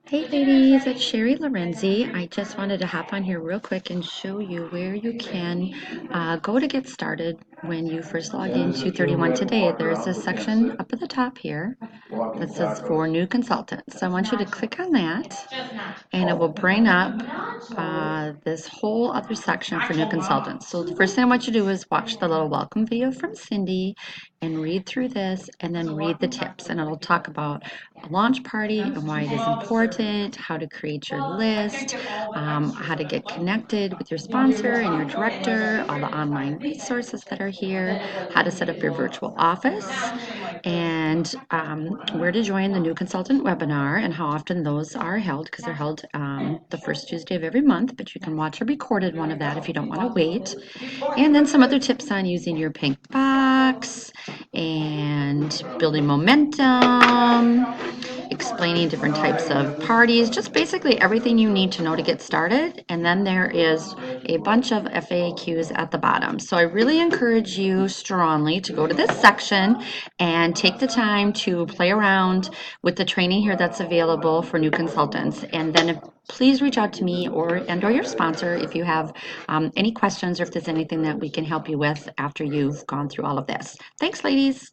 Hey ladies, it's Sherry Lorenzi. I just wanted to hop on here real quick and show you where you can go to get started when you first log into 31 Today. There's a section up at the top here that says for new consultants. So I want you to click on that and it will bring up this whole other section for new consultants. So the first thing I want you to do is watch the little welcome video from Cindy and read through this and then read the tips. And it'll talk about a launch party and why it is important, how to create your list, how to get connected with your sponsor and your director, all the online resources that are here, how to set up your virtual office, and where to join the new consultant webinar and how often those are held, because they're held the first Tuesday of every month, but you can watch a recorded one of that if you don't want to wait. And then some other tips on using your pink box and building momentum, explaining different types of parties, just basically everything you need to know to get started. And then there is a bunch of FAQs at the bottom. So I really encourage you strongly to go to this section and take the time to play around with the training here that's available for new consultants. And then please reach out to me or your sponsor if you have any questions or if there's anything that we can help you with after you've gone through all of this. Thanks, ladies.